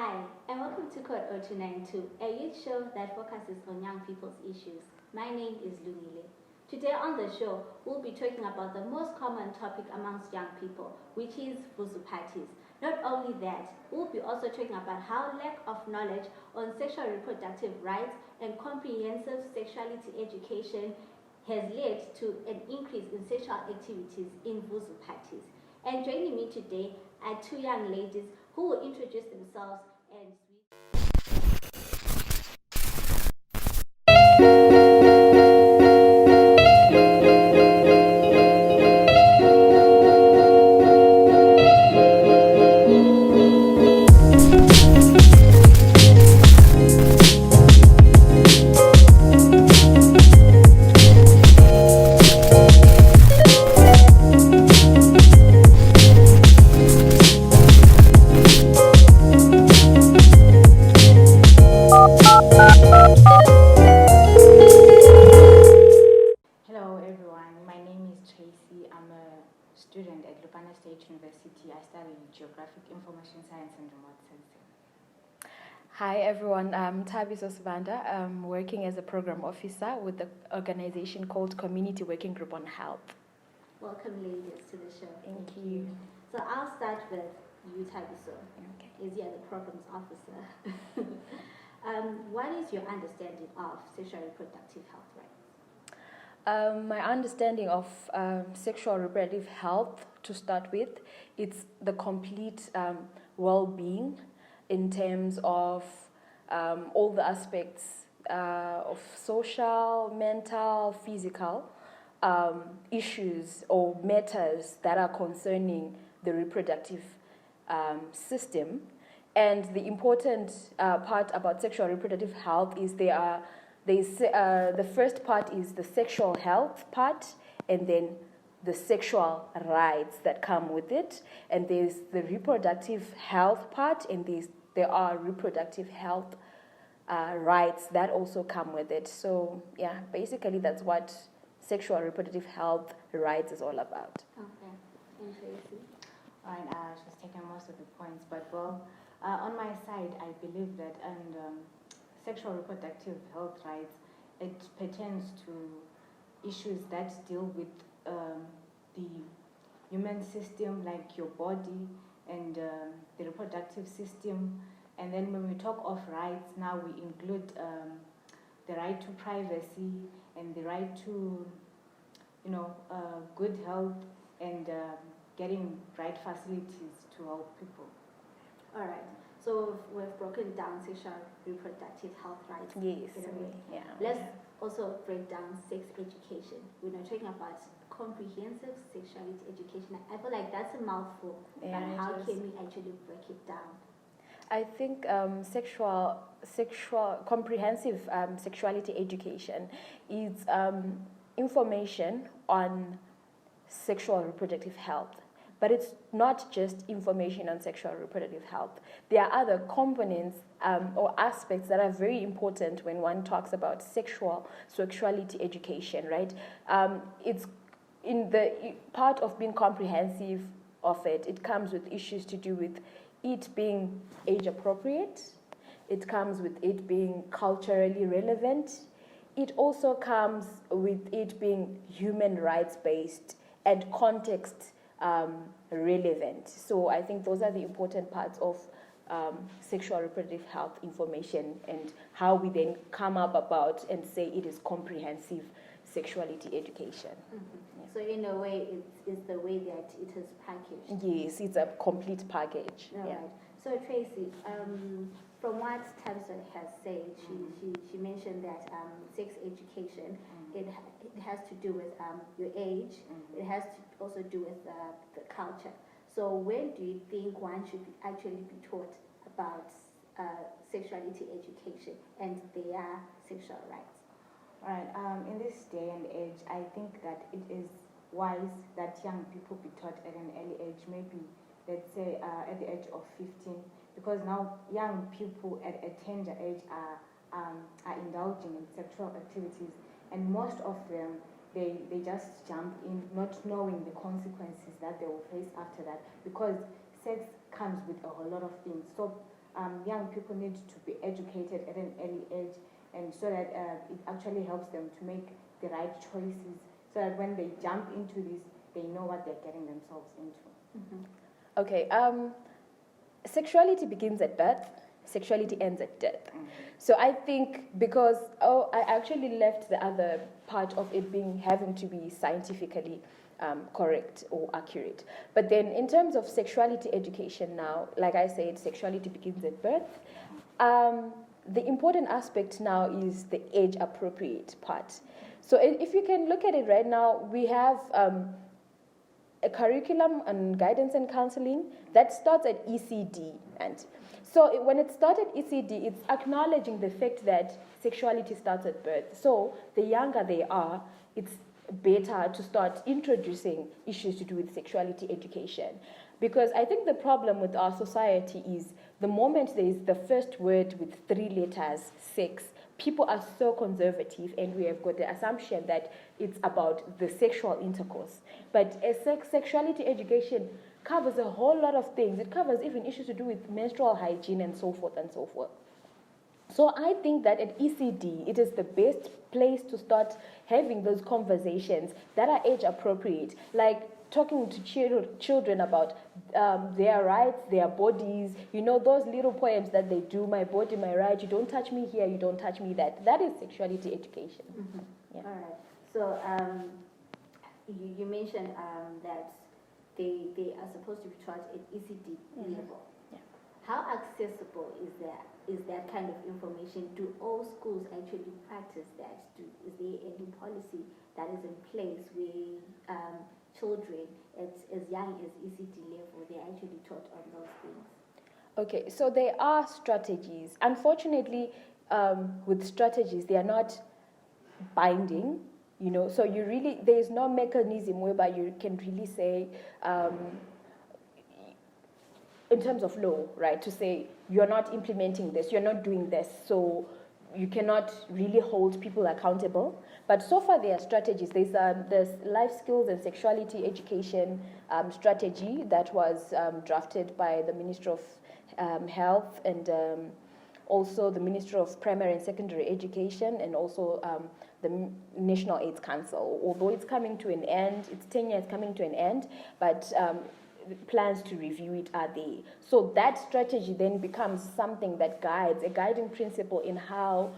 Hi, and welcome to Code0292, a youth show that focuses on young people's issues. My name is Lungile. Today on the show, we'll be talking about the most common topic amongst young people, which is Buzu parties. Not only that, we'll be also talking about how lack of knowledge on sexual reproductive rights and comprehensive sexuality education has led to an increase in sexual activities in Buzu parties. And joining me today are two young ladies who will introduce themselves and student at Lupana State University. I study Geographic Information Science and Remote Sensing. Hi everyone, I'm Thabiso Sibanda. I'm working as a program officer with the organization called Community Working Group on Health. Welcome ladies to the show. Thank you. So I'll start with you, Thabiso, Okay. as you're the programs officer. What is your understanding of sexual reproductive health rights? My understanding of sexual reproductive health, to start with, it's the complete well-being in terms of all the aspects of social, mental, physical issues or matters that are concerning the reproductive system. And the important part about sexual reproductive health is the first part is the sexual health part, and then the sexual rights that come with it. And there's the reproductive health part, and there are reproductive health rights that also come with it. So yeah, basically that's what sexual reproductive health rights is all about. Okay, and Tracey? Right, she's taken most of the points, but on my side, I believe that sexual reproductive health rights, it pertains to issues that deal with the human system, like your body and the reproductive system. And then when we talk of rights, now we include the right to privacy and the right to, good health and getting right facilities to help people. All right. So we've broken down sexual reproductive health rights. Yes. Yeah. Let's also break down sex education. We're not talking about comprehensive sexuality education. I feel like that's a mouthful. Yeah, but how can we actually break it down? I think comprehensive sexuality education is information on sexual reproductive health. But it's not just information on sexual reproductive health. There are other components or aspects that are very important when one talks about sexuality education, right? It's in the part of being comprehensive of it. It comes with issues to do with it being age appropriate. It comes with it being culturally relevant. It also comes with it being human rights based and context relevant. So I think those are the important parts of sexual reproductive health information and how we then come up about and say it is comprehensive sexuality education. Mm-hmm. Yeah. So in a way, it's the way that it is packaged. Yes, it's a complete package. All right. So Tracey, from what Thabiso has said, she mentioned that sex education, it has to do with your age. It has to also do with the culture. So when do you think one should actually be taught about sexuality education and their sexual rights? Right. In this day and age, I think that it is wise that young people be taught at an early age, maybe let's say at the age of 15, because now young people at a tender age are indulging in sexual activities, and most of them they just jump in not knowing the consequences that they will face after that, because sex comes with a whole lot of things. So young people need to be educated at an early age, and so that it actually helps them to make the right choices, so that when they jump into this, they know what they're getting themselves into. Mm-hmm. Okay, sexuality begins at birth, sexuality ends at death. Mm-hmm. So I think because, I actually left the other part of it having to be scientifically correct or accurate. But then in terms of sexuality education now, like I said, sexuality begins at birth. The important aspect now is the age-appropriate part. So if you can look at it right now, we have a curriculum on guidance and counseling that starts at ECD. And so when it started ECD, it's acknowledging the fact that sexuality starts at birth. So the younger they are, it's better to start introducing issues to do with sexuality education. Because I think the problem with our society is the moment there is the first word with 3 letters, sex, people are so conservative, and we have got the assumption that it's about the sexual intercourse. But sexuality education covers a whole lot of things. It covers even issues to do with menstrual hygiene and so forth and so forth. So I think that at ECD, it is the best place to start having those conversations that are age appropriate, like talking to children about their rights, their bodies, those little poems that they do, my body, my right, you don't touch me here, you don't touch me that. That is sexuality education. Mm-hmm. Yeah. All right. So you mentioned that they are supposed to be taught at ECD mm-hmm. level. Yeah. How accessible is that kind of information? Do all schools actually practice that? Is there any policy that is in place where children as young as ECD level, they're actually taught on those things? Okay, so there are strategies. Unfortunately, with strategies, they are not binding, so there is no mechanism whereby you can really say, in terms of law, right, to say you're not implementing this, you're not doing this, so you cannot really hold people accountable. But so far there are strategies. There's life skills and sexuality education strategy that was drafted by the Ministry of Health and also the Ministry of Primary and Secondary Education, and also the National AIDS Council. Although it's coming to an end, its tenure is coming to an end, but plans to review it are there. So that strategy then becomes something that guides, a guiding principle in how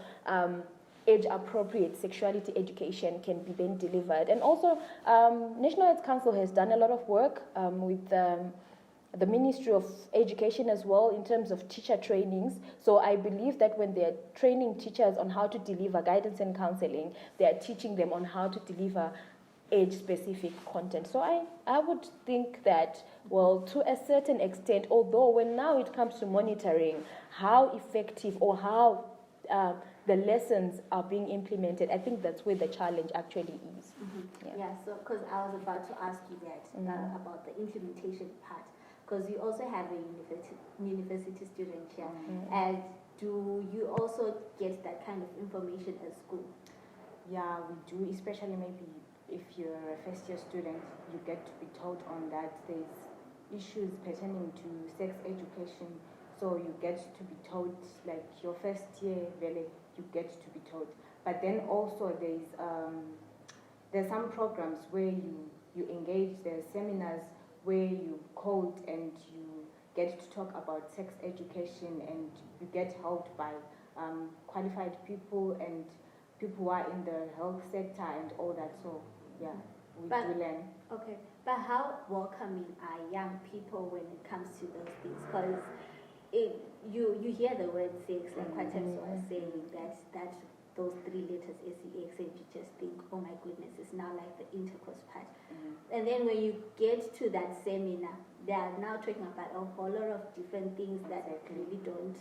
age-appropriate sexuality education can be then delivered. And also, National AIDS Council has done a lot of work with the Ministry of Education as well in terms of teacher trainings. So I believe that when they're training teachers on how to deliver guidance and counseling, they're teaching them on how to deliver age-specific content. So I would think that, well, to a certain extent, although when now it comes to monitoring how effective or how the lessons are being implemented, I think that's where the challenge actually is. Mm-hmm. Yeah, so because I was about to ask you that about the implementation part, because you also have a university student here, and do you also get that kind of information at school? Yeah, we do, especially maybe if you're a first-year student, you get to be taught on that there's issues pertaining to sex education. So you get to be taught, like your first year, really, you get to be taught. But then also there's some programs where you engage, there's seminars where you code and you get to talk about sex education, and you get helped by qualified people and people who are in the health sector and all that. So yeah, we do learn. Okay, but how welcoming are young people when it comes to those things? Because you hear the word sex, like Thabiso was saying, that those 3 letters, SEX, and you just think, oh my goodness, it's now like the intercourse part. And then when you get to that seminar, they are now talking about a whole lot of different things that really don't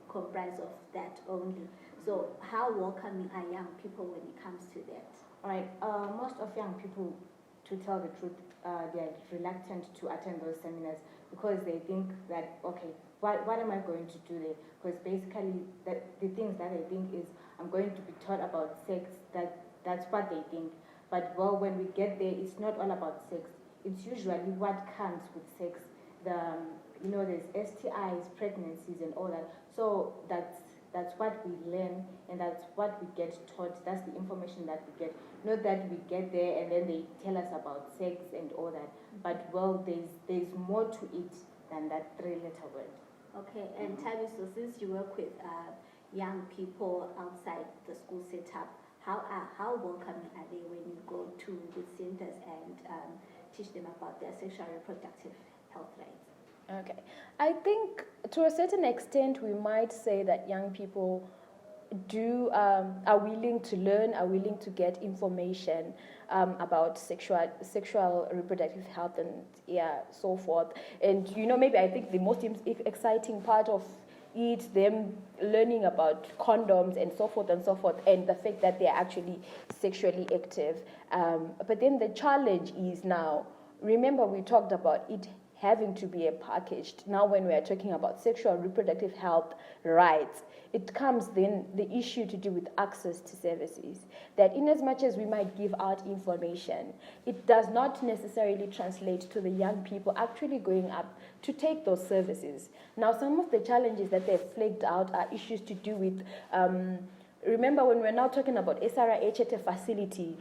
comprise of that only. So how welcoming are young people when it comes to that? All right, most of young people, to tell the truth, they're reluctant to attend those seminars because they think that, okay, what am I going to do there? Because basically the things that they think is, I'm going to be taught about sex, that's what they think. But well, when we get there, it's not all about sex. It's usually what comes with sex, there's STIs, pregnancies, and all that. So that's what we learn, and that's what we get taught. That's the information that we get. Not that we get there and then they tell us about sex and all that. But well, there's more to it than that 3-letter word. Okay, and Thabiso, since you work with young people outside the school setup, how welcoming are they when you go to the centers and teach them about their sexual reproductive health rights? Okay. I think to a certain extent we might say that young people are willing to learn, are willing to get information about sexual reproductive health and so forth. And maybe I think the most exciting part of it, them learning about condoms and so forth, and the fact that they're actually sexually active. But then the challenge is now, remember we talked about it having to be a packaged. Now when we are talking about sexual reproductive health rights, it comes then the issue to do with access to services. That in as much as we might give out information, it does not necessarily translate to the young people actually going up to take those services. Now some of the challenges that they've flagged out are issues to do with remember, when we're now talking about SRH at a facility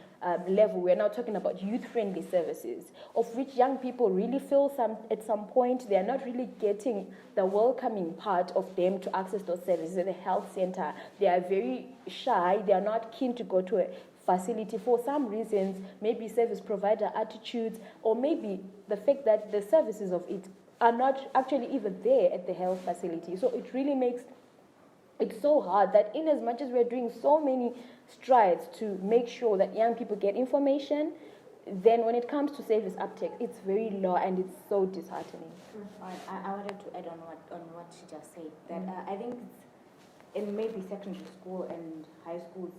level, we're now talking about youth-friendly services, of which young people really feel at some point they're not really getting the welcoming part of them to access those services. At the health center, they are very shy, they are not keen to go to a facility for some reasons, maybe service provider attitudes, or maybe the fact that the services of it are not actually even there at the health facility. So it really makes it's so hard that in as much as we're doing so many strides to make sure that young people get information, then when it comes to service uptake, it's very low and it's so disheartening. I wanted to add on what she just said, that I think in maybe secondary school and high schools,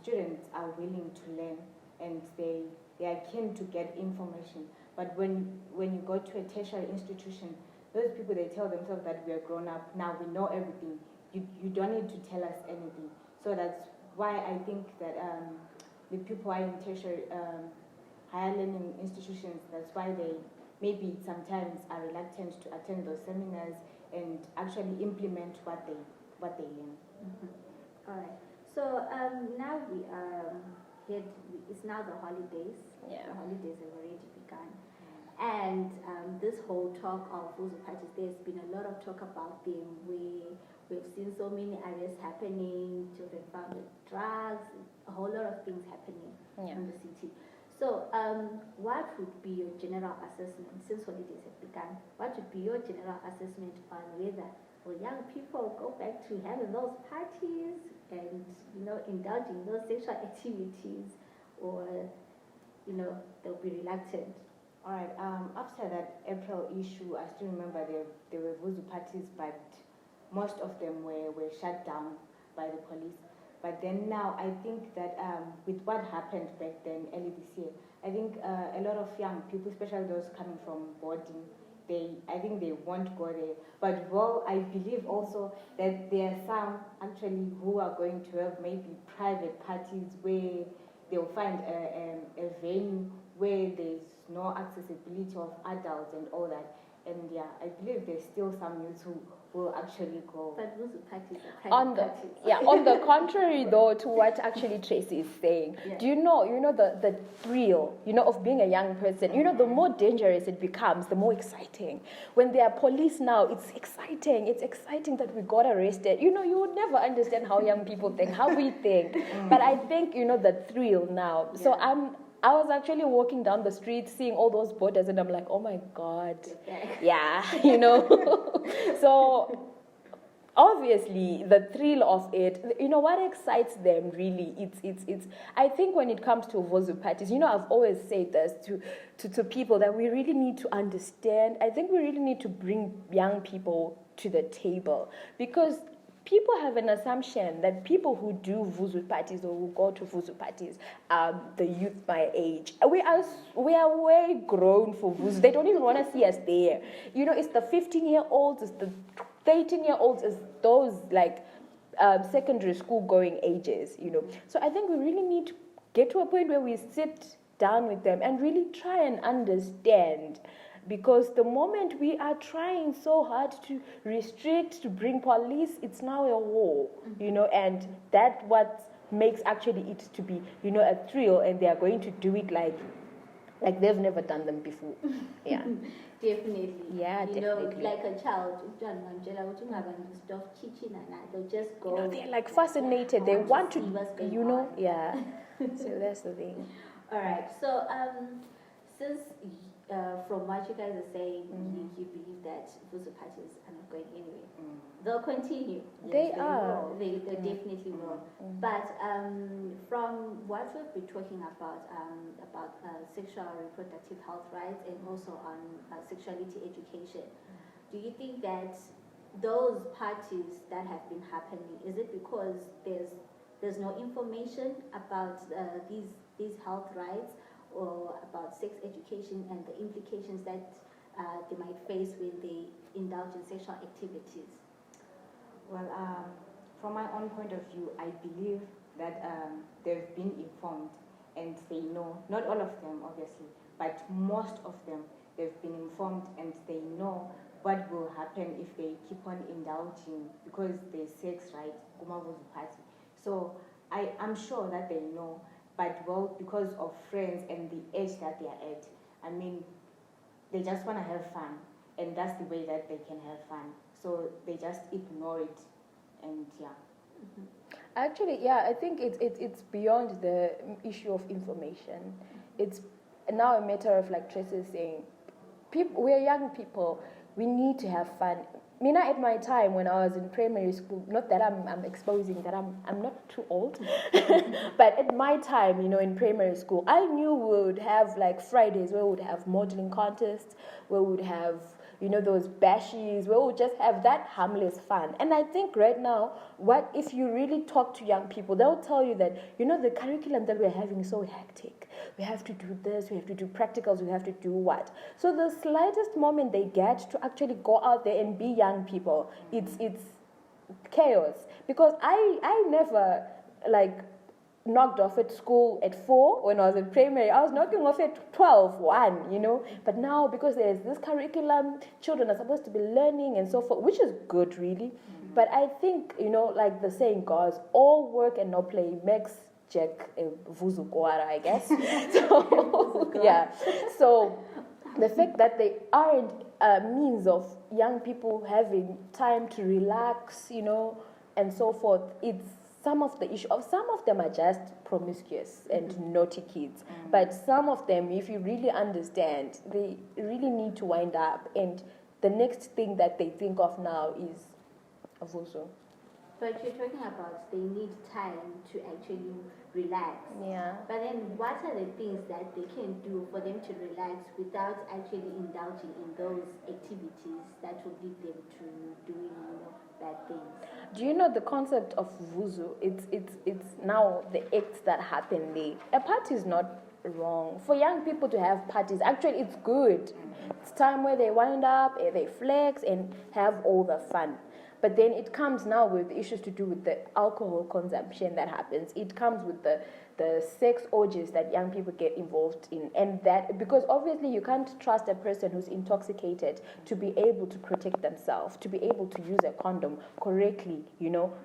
students are willing to learn and they are keen to get information. But when you go to a tertiary institution, those people, they tell themselves that we are grown up, now we know everything. You don't need to tell us anything. So that's why I think that the people who are in tertiary higher learning institutions, that's why they maybe sometimes are reluctant to attend those seminars and actually implement what they learn. Mm-hmm. All right. So now we are here. It's now the holidays. Yeah. The holidays have already begun. And this whole talk of Buzu parties, there's been a lot of talk about them. We've seen so many arrests happening, children found with drugs, a whole lot of things happening in the city. So what would be your general assessment, since holidays have begun, what would be your general assessment on whether will young people go back to having those parties and, indulging those sexual activities, or, they'll be reluctant? All right. After that April issue, I still remember there were Buzu parties, but most of them were shut down by the police. But then now, I think that with what happened back then, early this year, I think a lot of young people, especially those coming from boarding, I think they won't go there. But I believe also that there are some actually who are going to have maybe private parties where they'll find a venue where there's no accessibility of adults and all that. And I believe there's still some youths who will actually go. But those parties are private parties. On the contrary, though, to what actually Tracey is saying, do you know the thrill, of being a young person, the more dangerous it becomes, the more exciting. When there are police now, it's exciting. It's exciting that we got arrested. You would never understand how young people think, how we think. But I think, the thrill now. Yeah. So I was actually walking down the street seeing all those borders and I'm like, oh my God. Yeah, So obviously the thrill of it, what excites them really, it's I think when it comes to Buzu parties, I've always said this to people that we really need to understand. I think we really need to bring young people to the table, because people have an assumption that people who do Buzu parties or who go to Buzu parties are the youth my age. We are way grown for Buzu. They don't even want to see us there. It's the 15-year-olds, it's the 13-year-olds, it's those secondary school going ages, So I think we really need to get to a point where we sit down with them and really try and understand because the moment we are trying so hard to restrict, to bring police, it's now a war, and that what makes actually it to be, a thrill, and they are going to do it like they've never done them before. Yeah. Definitely. Yeah, definitely. Like a child, they'll just go. They're like fascinated. They want to, yeah. So that's the thing. All right. So, since from what you guys are saying, you believe that Buzu parties are not going anywhere. They'll continue. They are. Will. They definitely will. But from what we've been talking about sexual reproductive health rights and also on sexuality education, do you think that those parties that have been happening, is it because there's no information about these health rights or about sex education and the implications that they might face when they indulge in sexual activities? Well, from my own point of view, I believe that they've been informed and they know, not all of them obviously, but most of them, they've been informed and they know what will happen if they keep on indulging, because there's sex, right? Party. So I'm sure that they know, but well, because of friends and the age that they are at, I mean, they just want to have fun, and that's the way that they can have fun. So they just ignore it, and yeah. Actually, yeah, I think it's beyond the issue of information. It's now a matter of, like Tracey is saying, we're young people. We need to have fun. Mina, at my time when I was in primary school, not that I'm exposing that I'm not too old, but at my time, in primary school, I knew we would have like Fridays where we would have modeling contests, where we would have, those bashes, where we would just have that harmless fun. And I think right now, if you really talk to young people, they'll tell you that, the curriculum that we're having is so hectic. We have to do this, we have to do practicals, we have to do what. So the slightest moment they get to actually go out there and be young people, it's chaos. Because I never, knocked off at school at 4 when I was in primary. I was knocking off at 12, 1, But now, because there's this curriculum, children are supposed to be learning and so forth, which is good, really. But I think, like the saying goes, all work and no play makes Jack Buzu, I guess. So, yeah. So the fact that they aren't a means of young people having time to relax, and so forth, it's some of the issue of some of them are just promiscuous and naughty kids. But some of them, if you really understand, they really need to wind up, and the next thing that they think of now is Buzu. But you're talking about they need time to actually relax. Yeah. But then what are the things that they can do for them to relax without actually indulging in those activities that will lead them to doing, bad things? Do you know the concept of Buzu? It's now the acts that happen there. A party is not wrong. For young people to have parties, actually it's good. It's time where they wind up, they flex and have all the fun. But then it comes now with issues to do with the alcohol consumption that happens. It comes with the sex orgies that young people get involved in. And that, because obviously you can't trust a person who's intoxicated to be able to protect themselves, to be able to use a condom correctly,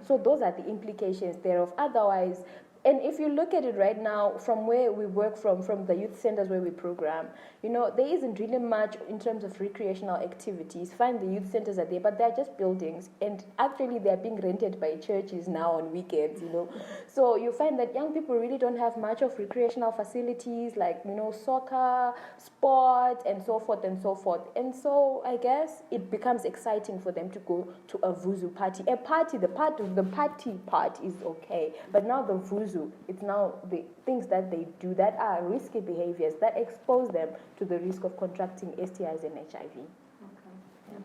So those are the implications thereof. Otherwise, and if you look at it right now, from where we work from the youth centers where we program, there isn't really much in terms of recreational activities. Fine, the youth centers are there, but they're just buildings. And actually, they're being rented by churches now on weekends, So you find that young people really don't have much of recreational facilities like, soccer, sport, and so forth and so forth. And so I guess it becomes exciting for them to go to a Buzu party. A party, the party part is okay. But now the Buzu, it's now the things that they do that are risky behaviors that expose them to the risk of contracting STIs and HIV. Okay. Yeah.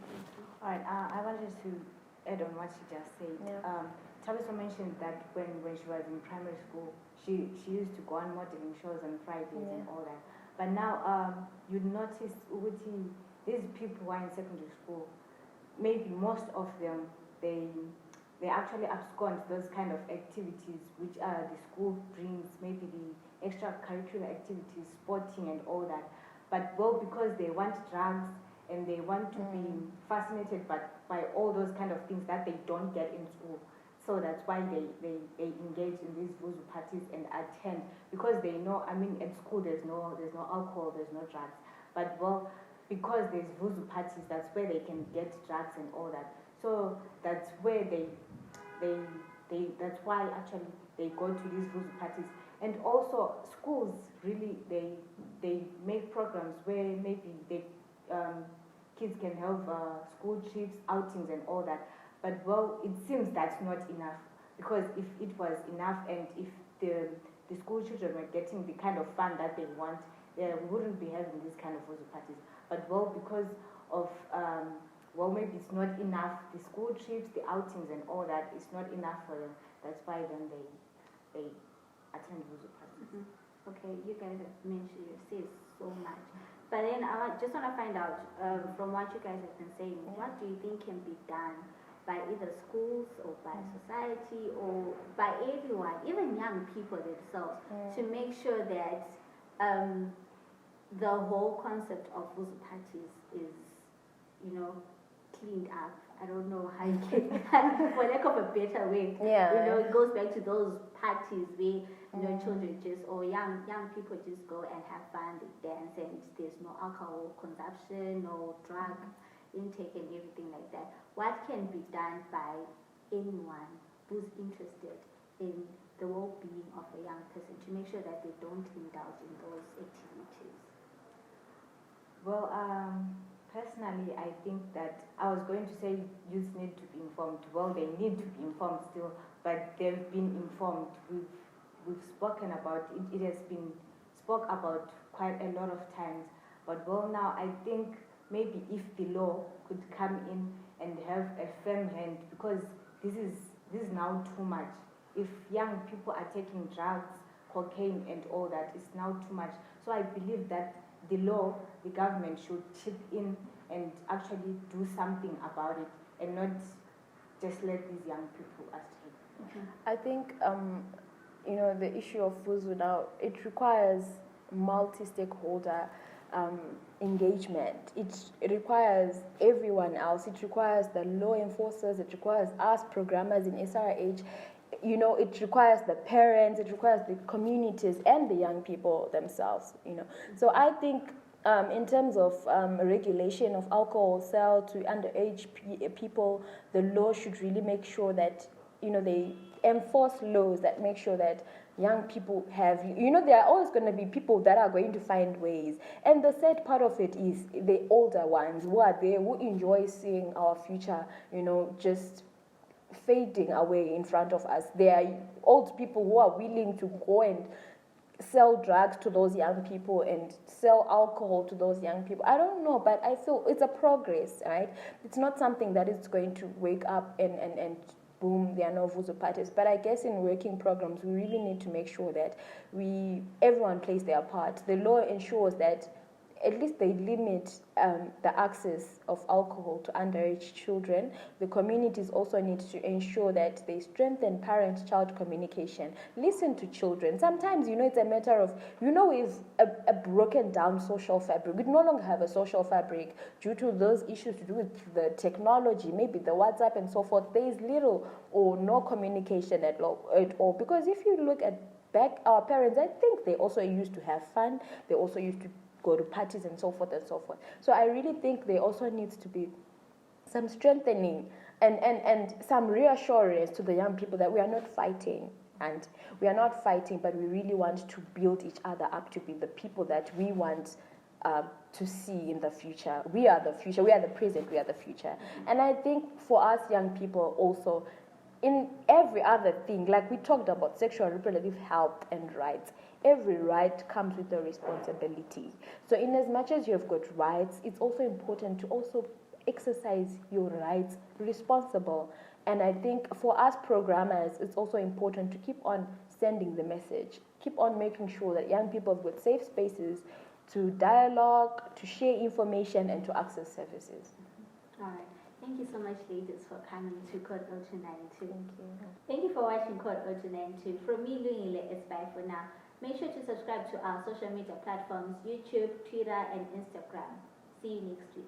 All right. I wanted to add on what she just said. Yeah. Thabiso mentioned that when she was in primary school, she used to go on modeling shows on Fridays and all that. But now you'd notice these people who are in secondary school, maybe most of them, they actually abscond those kind of activities which the school brings, maybe the extracurricular activities, sporting and all that. but well, because they want drugs and they want to be fascinated by all those kind of things that they don't get in school. So that's why they engage in these Buzu parties and attend, because they know, I mean, at school there's no alcohol, there's no drugs. But well, because there's Buzu parties, that's where they can get drugs and all that. So that's where that's why actually they go to these Buzu parties. And also schools really, they make programs where maybe kids can have school trips, outings and all that. But well, it seems that's not enough, because if it was enough and if the school children were getting the kind of fun that they want, we wouldn't be having this kind of Buzu parties. But well, because of well, maybe it's not enough, the school trips, the outings and all that, it's not enough for them. That's why then they attend Buzu parties. Okay, you guys have mentioned, you said so much. But then I just want to find out, from what you guys have been saying, what do you think can be done by either schools or by society or by everyone, even young people themselves, to make sure that the whole concept of Buzu parties is, cleaned up? I don't know how you can, for lack of a better way. It goes back to those parties where children just, or young people just go and have fun, they dance, and there's no alcohol consumption, no drug intake and everything like that. What can be done by anyone who's interested in the well-being of a young person to make sure that they don't indulge in those activities? Well, personally, I think that I was going to say youth need to be informed. Well, they need to be informed still, but they've been informed. We've spoken about it. It has been spoke about quite a lot of times. But well, now I think maybe if the law could come in and have a firm hand, because this is now too much. If young people are taking drugs, cocaine and all that, it's now too much. So I believe that the law, the government should chip in and actually do something about it and not just let these young people astray. I think the issue of Buzu now, it requires multi-stakeholder engagement. It requires everyone else. It requires the law enforcers. It requires us programmers in SRH. It requires the parents. It requires the communities and the young people themselves. So I think in terms of regulation of alcohol sale to underage people, the law should really make sure that they enforce laws that make sure that young people have, there are always going to be people that are going to find ways. And the sad part of it is the older ones who are there, who enjoy seeing our future, just fading away in front of us. There are old people who are willing to go and sell drugs to those young people and sell alcohol to those young people. I don't know, but I feel it's a progress, right? It's not something that is going to wake up and boom, there are no Buzu parties. But I guess in working programs, we really need to make sure that everyone plays their part. The law ensures that at least they limit the access of alcohol to underage children. The communities also need to ensure that they strengthen parent-child communication. Listen to children. Sometimes, it's a matter of, with a broken down social fabric. We no longer have a social fabric due to those issues to do with the technology, maybe the WhatsApp and so forth. There is little or no communication at all. Because if you look at back our parents, I think they also used to have fun. They also used to go to parties and so forth and so forth. So I really think there also needs to be some strengthening and some reassurance to the young people that we are not fighting. And we are not fighting, but we really want to build each other up to be the people that we want to see in the future. We are the future. We are the present. We are the future. And I think for us young people also, in every other thing, like we talked about sexual reproductive health and rights, every right comes with a responsibility. So in as much as you have got rights, it's also important to also exercise your rights responsible. And I think for us programmers, it's also important to keep on sending the message, keep on making sure that young people have got safe spaces to dialogue, to share information, and to access services. All right. Thank you so much, ladies, for coming to Code0292. Thank you. Thank you for watching Code0292. From me, Lungile, it's bye for now. Make sure to subscribe to our social media platforms, YouTube, Twitter, and Instagram. See you next week.